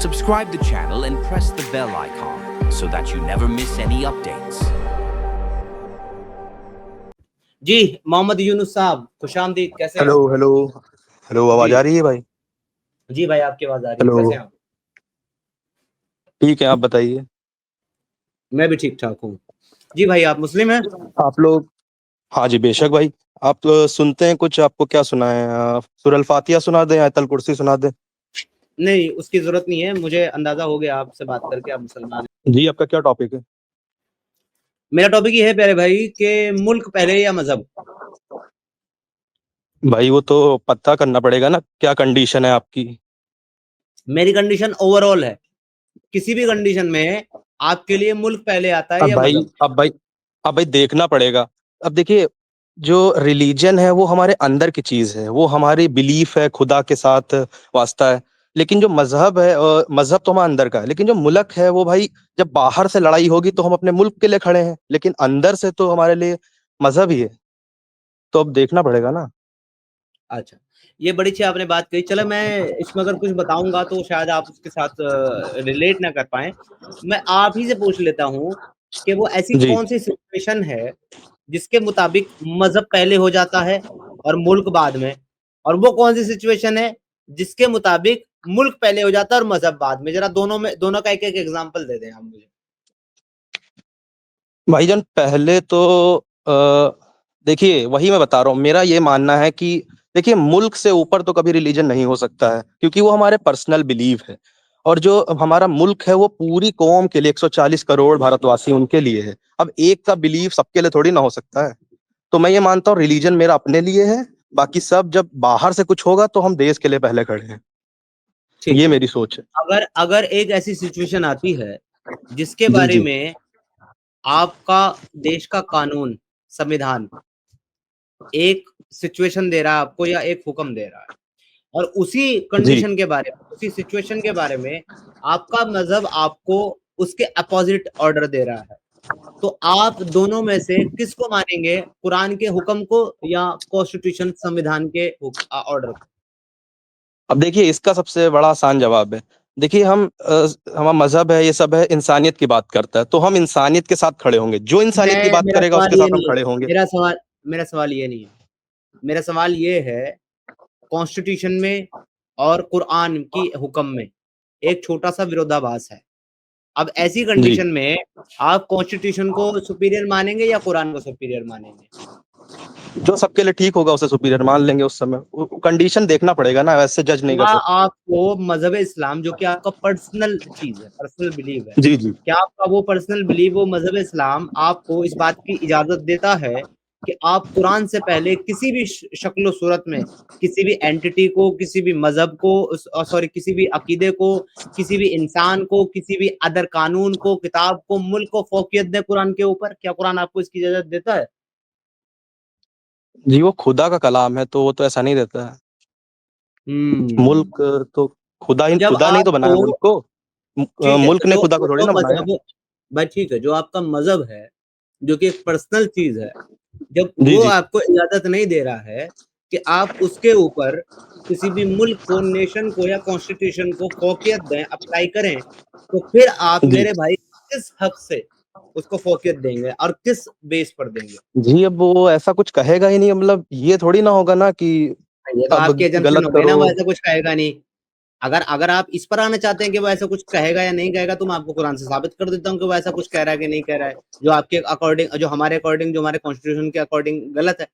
Subscribe the channel and press the bell icon so that you never miss any updates. जी मोहम्मद यूनुस साहब खुशामदीद, कैसे हैं hello आप? Hello hello, आवाज जी आ रही है भाई? जी भाई, आपकी आवाज आ रही है, हेलो। कैसे हैं आप? ठीक है, आप बताइए। मैं भी ठीक ठाक हूँ। जी भाई, आप मुस्लिम हैं? आप लोग? हाँ जी, बेशक भाई। आप सुनते हैं कुछ? आपको क्या सुना है? सूरह अल फातिहा सुना दें, आयतल कुर्सी सुना दें? नहीं, उसकी जरूरत नहीं है, मुझे अंदाजा हो गया आपसे बात करके आप मुसलमान हैं। जी, आपका क्या टॉपिक है? मेरा टॉपिक ये है प्यारे भाई कि मुल्क पहले या मजहब। भाई वो तो पता करना पड़ेगा ना, क्या कंडीशन है आपकी। मेरी कंडीशन ओवरऑल है, किसी भी कंडीशन में आपके लिए मुल्क पहले आता है अब या भाई मजहब? अब भाई अब भाई देखना पड़ेगा। अब देखिए, जो रिलीजन है वो हमारे अंदर की चीज है, वो हमारी बिलीफ है, खुदा के साथ वास्ता है। लेकिन जो मजहब है, मजहब तो हमारे अंदर का है, लेकिन जो मुल्क है वो भाई, जब बाहर से लड़ाई होगी तो हम अपने मुल्क के लिए खड़े हैं, लेकिन अंदर से तो हमारे लिए मजहब ही है। तो अब देखना पड़ेगा ना। अच्छा, ये बड़ी अच्छी आपने बात कही। चलो, मैं इसमें अगर कुछ बताऊंगा तो शायद आप उसके साथ रिलेट ना कर पाए। मैं आप ही से पूछ लेता हूँ कि वो ऐसी जी। कौन सी सिचुएशन है जिसके मुताबिक मजहब पहले हो जाता है और मुल्क बाद में, और वो कौन सी सिचुएशन है जिसके मुताबिक मुल्क पहले हो जाता है और मजहब बाद में? जरा दोनों का एक एक एग्जांपल दे दें आप मुझे। भाईजान पहले तो देखिए, वही मैं बता रहा हूँ, मेरा ये मानना है कि देखिए, मुल्क से ऊपर तो कभी रिलीजन नहीं हो सकता है, क्योंकि वो हमारे पर्सनल बिलीव है। और जो हमारा मुल्क है वो पूरी कौम के लिए, 140 करोड़ भारतवासी उनके लिए है। अब एक का बिलीव सबके लिए थोड़ी ना हो सकता है। तो मैं ये मानता हूँ रिलीजन मेरा अपने लिए है, बाकी सब जब बाहर से कुछ होगा तो हम देश के लिए पहले खड़े हैं। ठीक ये है। मेरी सोच है। अगर अगर एक ऐसी सिचुएशन आती है जिसके जी बारे जी। में आपका देश का कानून, संविधान एक सिचुएशन दे रहा है आपको या एक हुक्म दे रहा है, और उसी जी कंडीशन के बारे में, उसी सिचुएशन के बारे में आपका मजहब आपको उसके अपोजिट ऑर्डर दे रहा है, तो आप दोनों में से किसको मानेंगे, कुरान के हुक्म को या कॉन्स्टिट्यूशन, संविधान के ऑर्डर को? अब देखिए, इसका सबसे बड़ा आसान जवाब है। देखिए, हमारा मजहब है, ये सब है, इंसानियत की बात करता है, तो हम इंसानियत के साथ खड़े होंगे। जो इंसानियत की मैं बात मेरा करेगा सवाल उसके ये साथ हम नहीं है, खड़े होंगे। मेरा सवाल ये नहीं है। मेरा सवाल ये है, कॉन्स्टिट्यूशन में और कुरान की हुक्म में एक छोटा सा विरोधाभास है। अब ऐसी जी। कंडीशन में आप कॉन्स्टिट्यूशन को सुपीरियर मानेंगे या कुरान को सुपीरियर मानेंगे? जो सबके लिए ठीक होगा उसे सुपीरियर मान लेंगे उस समय। कंडीशन देखना पड़ेगा ना, वैसे जज नहीं कर क्या सकते। आपको मजहब इस्लाम, जो कि आपका पर्सनल चीज है, पर्सनल बिलीव है, जी जी। क्या आपका वो पर्सनल बिलीव, वो मजहब इस्लाम आपको इस बात की इजाजत देता है कि आप कुरान से पहले किसी भी शक्ल सूरत में किसी भी एंटिटी को, किसी भी मजहब को, सॉरी, किसी भी अकीदे को, किसी भी इंसान को, किसी भी अदर कानून को, किताब को, मुल्क को फौकियत दे कुरान के ऊपर? क्या कुरान आपको इसकी इजाजत देता है? जी, वो खुदा का कलाम है तो वो तो ऐसा नहीं देता है। हम्म। मुल्क तो तो जब खुदा नहीं तो बनाया आपको, मुल्क को। ठीक है, मुल्क तो ने जो खुदा को थोड़ी जो ना बनाया। मजहब, भाई ठीक है, जो आपका मजहब है, जो कि एक पर्सनल चीज है, जब जी वो जी। आपको इजाजत नहीं दे रहा है कि आप उसके ऊपर किसी भी मुल्क को, नेशन को या कॉन्स्टिट्यूशन को फौकियत दें, अप्लाई करें, तो फिर आप जी मेरे भाई किस हक से उसको फौकियत देंगे और किस बेस पर देंगे? जी। अब वो ऐसा कुछ कहेगा ही नहीं, मतलब ये थोड़ी ना होगा ना कि ये तो अब आपकी एजम्पशन गलत हो गई ना, करो। वो ऐसा कुछ कहेगा नहीं। अगर अगर आप इस पर आना चाहते हैं कि वो ऐसा कुछ कहेगा या नहीं कहेगा, तो मैं आपको कुरान से साबित कर देता हूँ कि वो ऐसा कुछ कह रहा है कि नहीं कह रहा है, जो आपके अकॉर्डिंग, जो हमारे अकॉर्डिंग, जो हमारे कॉन्स्टिट्यूशन के अकॉर्डिंग गलत है।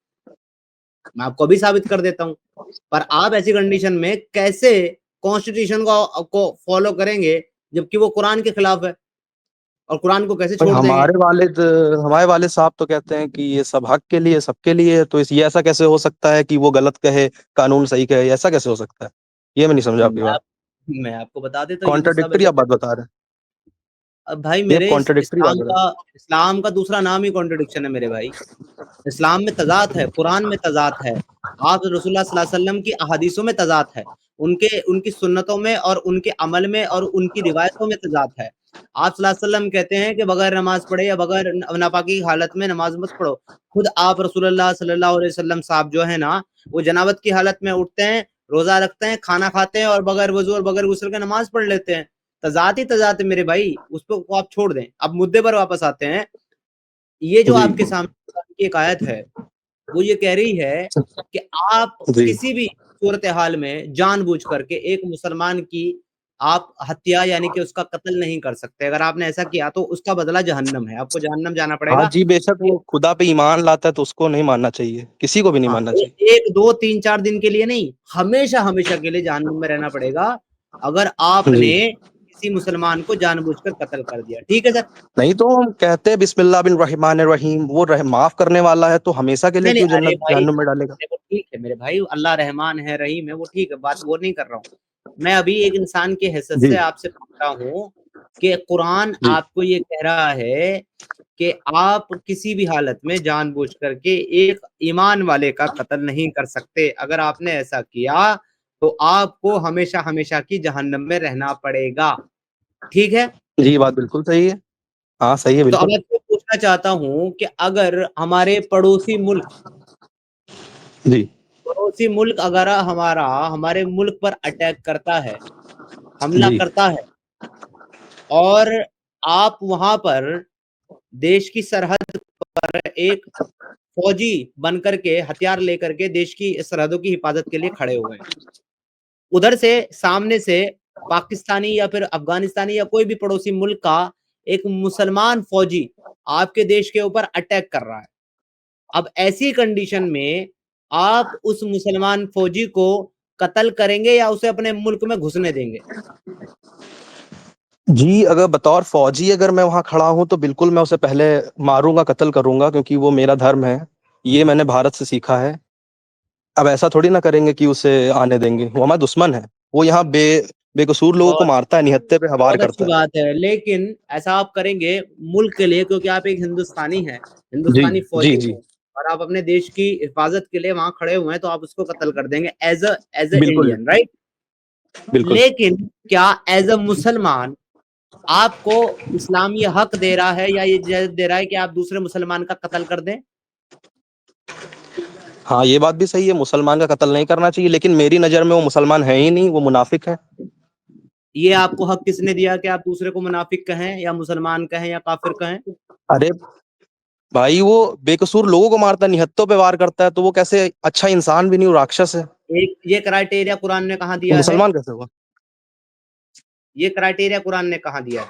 मैं आपको भी साबित कर देता हूँ। पर आप ऐसी कंडीशन में कैसे कॉन्स्टिट्यूशन को फॉलो करेंगे जबकि वो कुरान के खिलाफ है, और कुरान को कैसे भाई छोड़ देंगे? हमारे वालिद साहब तो कहते हैं कि ये सब हक के लिए, सबके लिए है, तो इस ये ऐसा कैसे हो सकता है कि वो गलत कहे, कानून सही कहे? ऐसा कैसे हो सकता है? ये मैं नहीं समझा आपकी मैं बात। आप मैं आपको बता देता हूँ, यूनुस साहब कॉन्ट्राडिक्टरी ऐसा आप बात कैसे। बता रहे हैं। अब भाई, ये मेरे कॉन्ट्राडिक्टरी बात बता रहे इस्लाम का दूसरा नाम ही कॉन्ट्रडिक्शन है मेरे भाई। इस्लाम में तज़ात है, कुरान में तज़ात है, आप रसूलुल्लाह सल्लल्लाहु अलैहि वसल्लम की अहादीसों में तज़ात है, उनके उनकी सुन्नतों में और उनके अमल में और उनकी रिवायतों में तज़ात है। आप सल्लल्लाहु अलैहि वसल्लम कहते हैं कि बगैर नमाज़ पढ़े या बगैर नापाकी की हालत में नमाज़ मत पढ़ो। खुद आप रसूलुल्लाह सल्लल्लाहु अलैहि वसल्लम साहब जो है ना, वो जनाबत की हालत में उठते हैं, रोज़ा रखते हैं, खाना खाते हैं और बगैर वज़ू और बगैर गुस्ल के नमाज़ पढ़ लेते हैं। तजात मेरे भाई, उस को आप छोड़ दें। अब मुद्दे पर वापस आते हैं। ये जो जी आपके सामने कुरान की एक आयत है, वो ये कह रही है कि आप जी किसी भी सूरत हाल में जानबूझ करके एक मुसलमान की आप हत्या यानी कि उसका कत्ल नहीं कर सकते। अगर आपने ऐसा किया तो उसका बदला जहन्नम है, आपको जहन्नम जाना हाँ पड़ेगा। जी, बेशक वो खुदा पे ईमान लाता है तो उसको नहीं मानना चाहिए, किसी को भी नहीं हाँ, मानना चाहिए। 1, 2, 3, 4 दिन के लिए नहीं, हमेशा के लिए जहन्नुम में रहना पड़ेगा अगर आपने जी, किसी मुसलमान को जानबूझकर कत्ल कर दिया। ठीक है सर? नहीं तो हम कहते हैं बिस्मिल्लाह बिन रहमान रहीम, वो माफ करने वाला है तो हमेशा के लिए नहीं, नहीं, क्यों अरे जन्नत भाई जहन्नुम में डालेगा? देखो ठीक है मेरे भाई, अल्लाह रहमान है, रहीम है, वो ठीक है, बात वो नहीं कर रहा हूँ। मैं अभी एक इंसान की हैसियत जी से आपसे पूछ रहा हूँ कि कुरान जी आपको ये कह रहा है कि आप किसी भी हालत में जानबूझ करके एक ईमान वाले का कत्ल नहीं कर सकते। अगर आपने ऐसा किया तो आपको हमेशा की जहन्नम में रहना पड़ेगा। ठीक है? जी, ये बात बिल्कुल सही है। हाँ सही है तो अब बिल्कुल। आपसे पूछना चाहता हूँ कि अगर हमारे जी पड़ोसी मुल्क अगर हमारे मुल्क पर अटैक करता है, हमला जी करता है, और आप वहां पर देश की सरहद पर एक फौजी बनकर के हथियार लेकर के देश की सरहदों की हिफाजत के लिए खड़े हुए हैं। उधर से सामने से पाकिस्तानी या फिर अफगानिस्तानी या कोई भी पड़ोसी मुल्क का एक मुसलमान फौजी आपके देश के ऊपर अटैक कर रहा है। अब ऐसी कंडीशन में आप उस मुसलमान फौजी को कत्ल करेंगे या उसे अपने मुल्क में घुसने देंगे? जी, अगर बतौर फौजी अगर मैं वहाँ खड़ा हूँ तो बिल्कुल मैं उसे पहले मारूंगा, कत्ल करूंगा, क्योंकि वो मेरा धर्म है। ये मैंने भारत से सीखा है। अब ऐसा थोड़ी ना करेंगे कि उसे आने देंगे, वो हमारा दुश्मन है। वो यहाँ बेकसूर लोगों को बहुत मारता है, निहत्थे पे वार बहुत अच्छी करता है। बात है, लेकिन ऐसा आप करेंगे मुल्क के लिए, क्योंकि आप एक हिंदुस्तानी हैं, जी हिंदुस्तानी जी फौजी जी हैं और आप अपने देश की हिफाजत के लिए वहां खड़े हुए हैं, तो आप उसको कत्ल कर देंगे एज अ बिल्कुल इंडियन, राइट? बिल्कुल। लेकिन क्या एज अ मुसलमान आपको इस्लाम ये हक दे रहा है या ये इजाजत दे रहा है कि आप दूसरे मुसलमान का कत्ल कर दें? हाँ, ये बात भी सही है, मुसलमान का कत्ल नहीं करना चाहिए, लेकिन मेरी नज़र में वो मुसलमान है ही नहीं, वो मुनाफिक है। ये आपको हक किसने दिया कि आप दूसरे को मुनाफिक कहें या मुसलमान कहें या काफिर कहें? अरे भाई, वो बेकसूर लोगों को मारता है, निहत्थों पे वार करता है, तो वो कैसे अच्छा इंसान भी नहीं, वो राक्षस है। एक ये क्राइटेरिया कुरान ने कहाँ वो दिया है? मुसलमान कैसे हुआ? ये क्राइटेरिया कुरान ने कहाँ दिया है?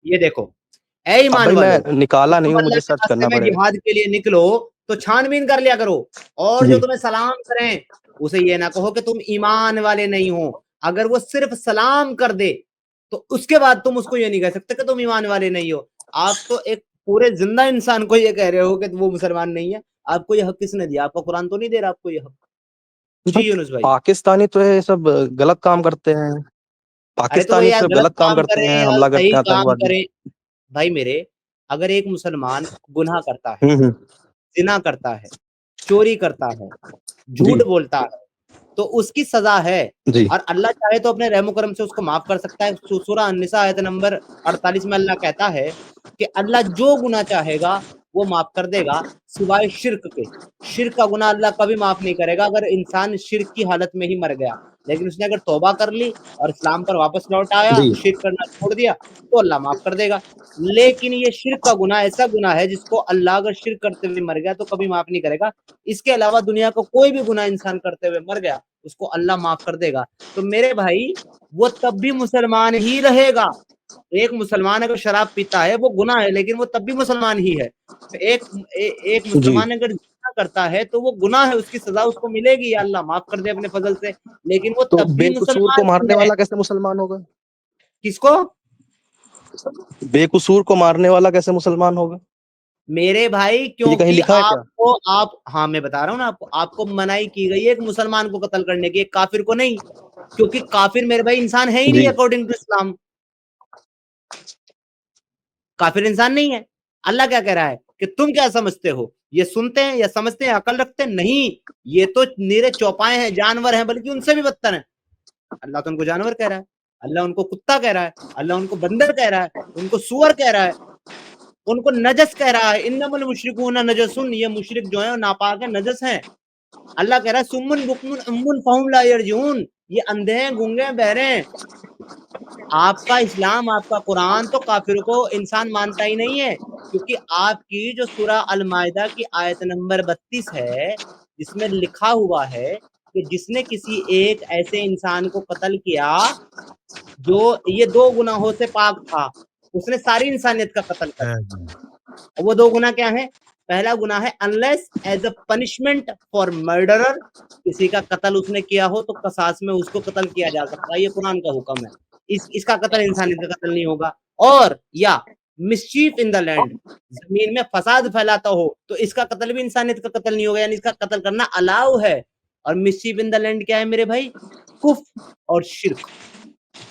ये देखो, ए अब ईमान भाई वालों, मैं निकाला नहीं तुम हूँ, अल्लाह मुझे के सर्च रास्ते करना में पड़ेगा। जिहाद के लिए निकलो तो छानबीन कर लिया करो, और जो जी तुम्हें सलाम करें उसे ये ना कहो कि तुम ईमान वाले नहीं हो। अगर वो सिर्फ सलाम कर दे तो उसके बाद तुम उसको ये नहीं कह सकते कि तुम ईमान वाले नहीं हो। आप तो एक पूरे जिंदा इंसान को ये कह रहे हो कि वो मुसलमान नहीं है। आपको ये हक किसने दिया? आपका कुरान तो नहीं दे रहा आपको ये हक। भाई, जी यूनुस भाई। पाकिस्तानी तो ये सब गलत काम करते हैं। अरे तो वो पाकिस्तानी यार सिर्फ गलत गलत काम काम करते करें हैं, या हमला सही करते हैं, काम आतंकवादी। करें, भाई मेरे, अगर एक मुसलमान गुनाह करता है, हम्म। जिना करता है, चोरी करता है, जी झूठ बोलता है, तो उसकी सजा है। जी और अल्लाह चाहे तो अपने रहम करम से उसको माफ कर सकता है। सूरह अन-निसा आयत नंबर 48 में अल्लाह कहता है कि अल्लाह जो गुनाह चाहेगा वो माफ कर देगा, सिवाय शिर्क के। शिर्क का गुनाह अल्लाह कभी माफ नहीं करेगा अगर इंसान शिर्क की हालत में ही मर गया। लेकिन उसने अगर तौबा कर ली और इस्लाम पर वापस लौट आया, जी। शिर्क करना छोड़ दिया, तो अल्लाह माफ कर देगा। लेकिन ये शिर्क का गुनाह ऐसा गुनाह है जिसको अल्लाह अगर शिर्क करते हुए मर गया तो कभी माफ नहीं करेगा। इसके अलावा दुनिया का कोई भी गुनाह इंसान करते हुए मर गया, उसको अल्लाह माफ कर देगा। तो मेरे भाई, वो तब भी मुसलमान ही रहेगा। एक मुसलमान अगर शराब पीता है वो गुनाह है, लेकिन वो तब भी मुसलमान ही है। एक जी, मुसलमान अगर ज़िना करता है तो वो गुनाह है, उसकी सजा उसको मिलेगी, या अल्लाह माफ कर दे अपने फजल से, लेकिन वो तो तब भी बेकसूर को मुसलमान मारने ही है। वाला कैसे मुसलमान होगा? किसको? बेकसूर को मारने वाला कैसे मुसलमान होगा? मेरे भाई, ये कहीं क्योंकि लिखा है क्या? आपको आप हाँ, मैं बता रहा हूँ ना आपको मनाही की गई है एक मुसलमान को कत्ल करने की, एक काफिर को नहीं। क्योंकि काफिर मेरे भाई इंसान है ही नहीं जी अकॉर्डिंग टू इस्लाम। काफिर इंसान नहीं है। अल्लाह क्या कह रहा है कि तुम क्या समझते हो, ये सुनते हैं या समझते हैं, अकल रखते हैं? नहीं, ये तो निरे चौपाए हैं, जानवर हैं, बल्कि उनसे भी बदतर हैं। अल्लाह तो उनको जानवर कह रहा है, अल्लाह उनको कुत्ता कह रहा है, अल्लाह उनको बंदर कह रहा है, उनको सुअर कह रहा है, उनको नजस कह रहा है। इन्नमल मुशरिकून नजसुन, ये मुशरिक जो है नापाक है, नजस है। अल्लाह कह रहा है सुम्मुन बुकमुन उम्मुन फहुम ला यरजून, ये अंधे हैं, गूंगे हैं, बहरे हैं। आपका इस्लाम, आपका कुरान तो काफिरों को इंसान मानता ही नहीं है, क्योंकि आपकी जो सूरह अल माइदा की आयत नंबर 32 है, जिसमें लिखा हुआ है कि जिसने किसी एक ऐसे इंसान को कत्ल किया जो ये 2 गुनाहों से पाक था, उसने सारी इंसानियत का कत्ल कर दिया। वो 2 गुनाह क्या है? पहला गुनाह है unless as a punishment for murderer, किसी का कत्ल उसने किया हो तो कसास में उसको कत्ल किया जा सकता है, ये कुरान का हुक्म है। इसका कत्ल इंसानियत का कत्ल नहीं होगा। और या मिस्चीफ इन द लैंड, जमीन में फसाद फैलाता हो तो इसका कत्ल भी इंसानियत का कत्ल नहीं होगा, यानी इसका कत्ल करना अलाउ है। और मिस्चीफ इन द लैंड क्या है मेरे भाई? कुफ्र और शिर्क।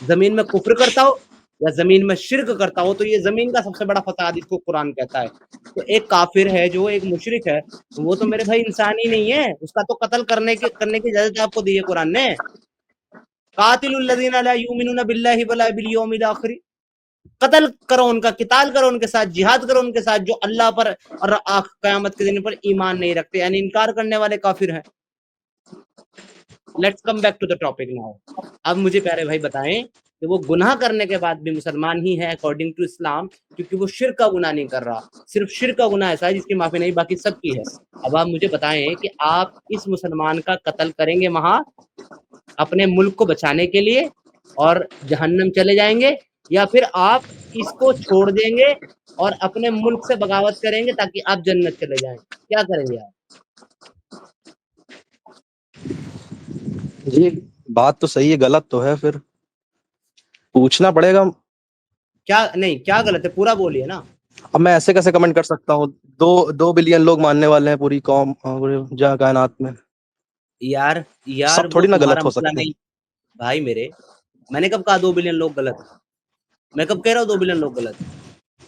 जमीन में कुफ्र करता हो या जमीन में शिर्क करता हो तो ये जमीन का सबसे बड़ा फसाद इसको कुरान कहता है। तो एक काफिर है जो एक मुशरिक है, वो तो मेरे भाई इंसान ही नहीं है, उसका तो कत्ल करने की इजाजत आपको दी है कुरान ने। कातिलुल लज़ीना ला युमिनूना बिल्लाहि वला बिल यौमिल आखिर, कत्ल करो उनका, किताल करो उनके साथ, जिहाद करो उनके साथ जो अल्लाह पर और कयामत के दिन पर ईमान नहीं रखते, यानी इनकार करने वाले काफिर हैं। Let's come back to the topic now. अब मुझे प्यारे भाई बताएं कि वो गुनाह करने के बाद भी मुसलमान ही है अकॉर्डिंग टू इस्लाम, क्योंकि वो शिर्क का गुनाह नहीं कर रहा, सिर्फ शिर्क का गुनाह ऐसा है जिसकी माफी नहीं, बाकी सबकी है। अब आप मुझे बताएं कि आप इस मुसलमान का कत्ल करेंगे वहां अपने मुल्क को बचाने के लिए और जहन्नम चले जाएंगे, या फिर आप इसको छोड़ देंगे और अपने मुल्क से बगावत करेंगे ताकि आप जन्नत चले जाएं? क्या करेंगे आप? जी बात तो सही है, गलत तो है, फिर पूछना पड़ेगा। क्या नहीं, क्या गलत है, पूरा बोलिए ना। अब मैं ऐसे कैसे कमेंट कर सकता हूँ? 2 बिलियन लोग मानने वाले हैं पूरी कौम जहाँ कायनात में, यार सब वो थोड़ी ना तुम्हारा गलत हो मसला सकते हैं। नहीं भाई मेरे। मैंने कब कहा 2 बिलियन लोग गलत? मैं कब कह रहा हूँ 2 बिलियन लोग गलत?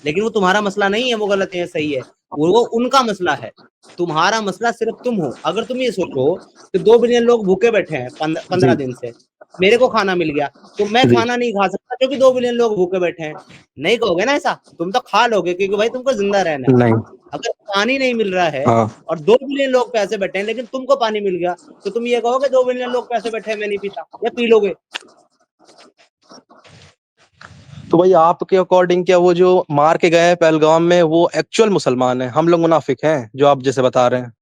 लेकिन वो तुम्हारा मसला नहीं है, वो गलत है सही है, वो उनका मसला है। तुम्हारा मसला सिर्फ तुम हो। अगर तुम ये सोचो कि 2 बिलियन लोग भूखे बैठे हैं 15 जी दिन से, मेरे को खाना मिल गया तो मैं जी खाना नहीं खा सकता क्योंकि 2 बिलियन लोग भूखे बैठे हैं, नहीं कहोगे ना ऐसा? तुम तो खा लोगे क्योंकि भाई तुमको जिंदा रहना है। नहीं। अगर पानी नहीं मिल रहा है हाँ और 2 बिलियन लोग प्यासे बैठे हैं लेकिन तुमको पानी मिल गया, तो तुम ये कहोगे 2 बिलियन लोग प्यासे बैठे हैं मैं नहीं पीता, या पी लोगे? तो भाई आपके अकॉर्डिंग क्या वो जो मार के गए हैं पहलगाम में वो एक्चुअल मुसलमान है, हम लोग मुनाफिक हैं जो आप जैसे बता रहे हैं?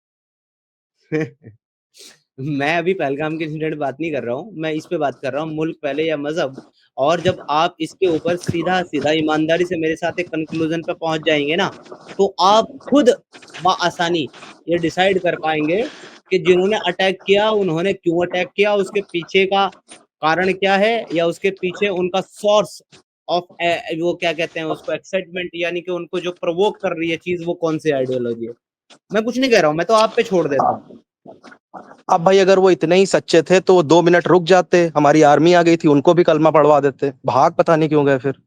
मैं अभी पहलगाम के इंसिडेंट बात नहीं कर रहा हूँ, मैं इस पे बात कर रहा हूँ, मुल्क पहले या मजहब। और जब आप इसके ऊपर सीधा सीधा ईमानदारी से मेरे साथ एक कंक्लूजन पे पहुंच जाएंगे ना, तो आप खुद आसानी ये डिसाइड कर पाएंगे कि जिन्होंने अटैक किया उन्होंने क्यों अटैक किया, उसके पीछे का कारण क्या है, या उसके पीछे उनका सोर्स ऑफ वो क्या कहते हैं उसको, एक्साइटमेंट, यानी कि उनको जो प्रोवोक कर रही है चीज वो कौन सी आइडियोलॉजी है। मैं कुछ नहीं कह रहा हूँ, मैं तो आप पे छोड़ देता हूँ। अब भाई अगर वो इतने ही सच्चे थे तो वो 2 मिनट रुक जाते, हमारी आर्मी आ गई थी, उनको भी कलमा पढ़वा देते, भाग पता नहीं क्यों गए फिर।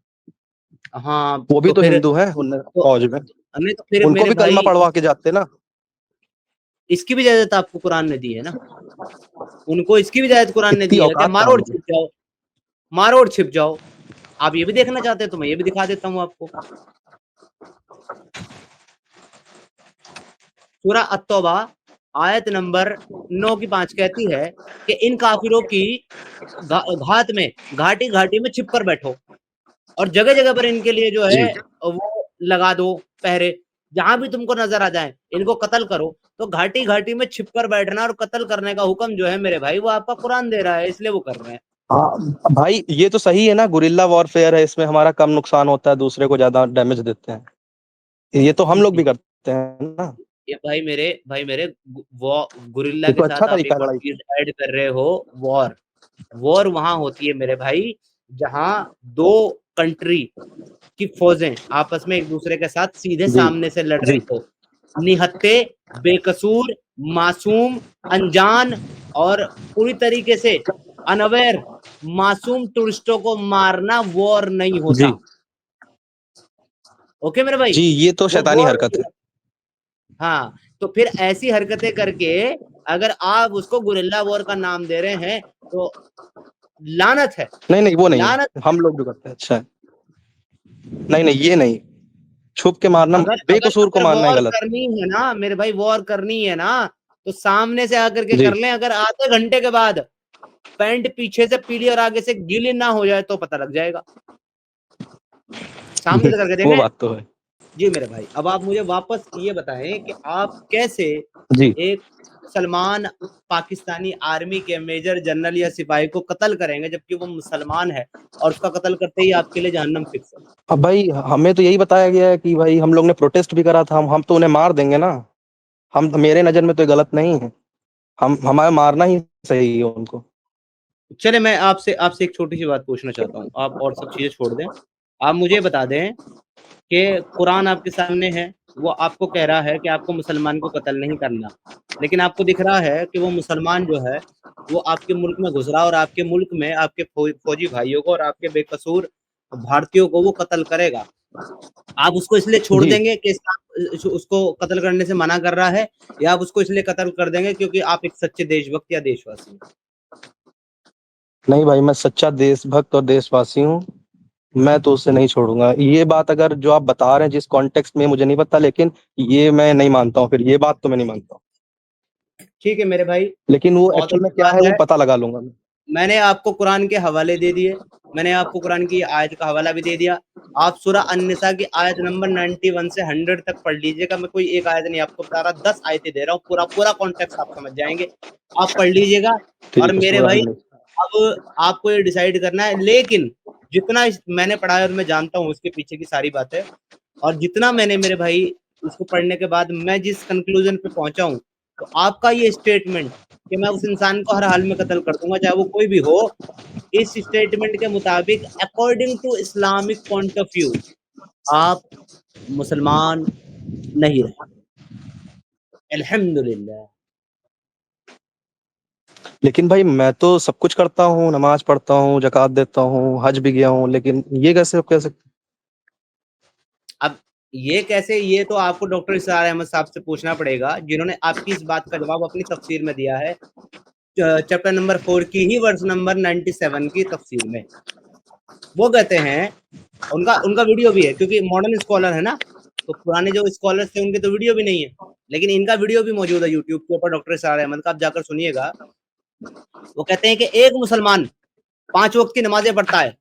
हाँ वो भी तो तो फिर हिंदू हैं तो फौज में, नहीं तो फिर उनको मेरे भी कलमा भाई पढ़वा के जाते ना। इसकी भी इजाजत आपको कुरान ने दी है ना, उनको इसकी भी इजाजत कुरान ने इतनी दी है कि औकात मारो कहाँ और उनकी? छिप जाओ, मारो और छिप जाओ। आप ये भी देखना चाहते हैं तो मैं ये भी दिखा देता हूँ आपको। सूरह अत-तौबा आयत नंबर 9 की 5 कहती है कि इन काफिरों की घात में, घाटी घाटी में छिप कर बैठो और जगह जगह पर इनके लिए जो है जी वो लगा दो पहरे, जहां भी तुमको नजर आ जाए इनको कत्ल करो। तो घाटी घाटी में छिप कर बैठना और कत्ल करने का हुक्म जो है मेरे भाई वो आपका कुरान दे रहा है, इसलिए वो कर रहे हैं। हाँ भाई ये तो सही है ना, गुरिल्ला वॉरफेयर है, इसमें हमारा कम नुकसान होता है, दूसरे को ज्यादा डैमेज देते हैं, ये तो हम लोग भी करते हैं ना। ये भाई मेरे वो गुरिल्ला ये के तो साथ अच्छा आप तरीका एक है और लड़ाई चीज का। ऐड कर रहे हो, वॉर। वॉर वहां होती है मेरे भाई जहां 2 कंट्री की फौजें आपस में एक दूसरे के साथ सीधे जी सामने से लड़ जी रही हो, निहत्ते, बेकसूर, मासूम, अनजान और पूरी तरीके से अनअवेयर मासूम टूरिस्टों को मारना वॉर नहीं जी होता। ओके मेरे भाई, जी ये तो वो शैतानी वॉर हरकत नहीं है। होता। हाँ, तो फिर ऐसी हरकतें करके अगर आप उसको गुरिल्ला वॉर का नाम दे रहे हैं तो लानत है, नहीं नहीं वो नहीं लानत। है, हम लोग जो करते हैं अच्छा है। नहीं नहीं ये नहीं, छुप के मारना, अगर अगर बेकसूर को अगर मारना है वॉर गलत। करनी है ना मेरे भाई, वॉर करनी है ना तो सामने से आकर के जी कर लें, अगर आधे घंटे के बाद पैंट पीछे से पीली और आगे से गीली ना हो जाए तो पता लग जाएगा। सामने से करके वो देंगे। बात तो है। जी मेरे भाई, अब आप मुझे वापस ये बताएं कि आप कैसे जी। एक मुसलमान पाकिस्तानी आर्मी के मेजर जनरल या सिपाही को कत्ल करेंगे जबकि वो मुसलमान है और उसका कत्ल करते ही आपके लिए जहन्नम फिक्स है। अब भाई हमें तो यही बताया गया है कि भाई हम लोग ने प्रोटेस्ट भी करा था, हम तो उन्हें मार देंगे ना। हम, मेरे नजर में तो ये गलत नहीं है, हम हमारा मारना ही सही है उनको। चले मैं आपसे आपसे एक छोटी सी बात पूछना चाहता हूँ, आप और सब चीजें छोड़ दें। आप मुझे बता दें कि कुरान आपके सामने है, वो आपको कह रहा है कि आपको मुसलमान को कत्ल नहीं करना, लेकिन आपको दिख रहा है कि वो मुसलमान जो है वो आपके मुल्क में घुस रहा और आपके मुल्क में आपके फौजी भाइयों को और आपके बेकसूर भारतीयों को वो कत्ल करेगा। आप उसको इसलिए छोड़ जी। देंगे कि इस्लाम उसको कत्ल करने से मना कर रहा है, या आप उसको इसलिए कत्ल कर देंगे क्योंकि आप एक सच्चे देशभक्त या देशवासी हैं? नहीं भाई, मैं सच्चा देशभक्त और देशवासी हूँ, मैं तो उसे नहीं छोड़ूंगा। ये बात अगर जो आप बता रहे हैं जिस कॉन्टेक्स्ट में, मुझे नहीं पता, लेकिन ये मैं नहीं मानता हूँ, फिर ये बात तो मैं नहीं मानता हूँ। ठीक है मेरे भाई, लेकिन वो बहुत एक्चुअल में अच्छी क्या बात है वो है। पता लगा लूंगा मैं। मैंने आपको कुरान के हवाले दे दिए, मैंने आपको कुरान की आयत का हवाला भी दे दिया। आप सूरह अन-निसा की आयत नंबर 91 से 100 तक पढ़ लीजिएगा। मैं कोई एक आयत नहीं आपको बता रहा, 10 आयतें दे रहा हूँ, पूरा पूरा कॉन्टेक्स्ट आप समझ जाएंगे। आप पढ़ लीजिएगा। और ठीक है, मेरे सूरह भाई, अन्नी। अब आपको ये डिसाइड करना है, लेकिन जितना मैंने पढ़ा है और मैं जानता हूँ उसके पीछे की सारी बातें, और जितना मैंने मेरे भाई इसको पढ़ने के बाद मैं जिस कंक्लूजन पे पहुंचा हूँ, तो आपका ये स्टेटमेंट कि मैं उस इंसान को हर हाल में कत्ल कर दूंगा चाहे वो कोई भी हो, इस स्टेटमेंट के मुताबिक according to Islamic point of view आप मुसलमान नहीं रहे। अल्हम्दुलिल्लाह। लेकिन भाई मैं तो सब कुछ करता हूँ, नमाज पढ़ता हूँ, ज़कात देता हूँ, हज भी गया हूँ, लेकिन ये कैसे कह सकते? अब ये कैसे, ये तो आपको डॉक्टर इसरार अहमद साहब से पूछना पड़ेगा जिन्होंने आपकी इस बात का जवाब अपनी तफसीर में दिया है, चैप्टर नंबर 4 की ही वर्स नंबर 97 की तफसीर में। वो कहते हैं, उनका उनका वीडियो भी है क्योंकि मॉडर्न स्कॉलर है ना, तो पुराने जो स्कॉलर्स थे उनके तो वीडियो भी नहीं है, लेकिन इनका वीडियो भी मौजूद है यूट्यूब के ऊपर, डॉक्टर इसरार अहमद का, आप जाकर सुनिएगा। वो कहते हैं कि एक मुसलमान 5 वक्त की नमाजें पढ़ता है,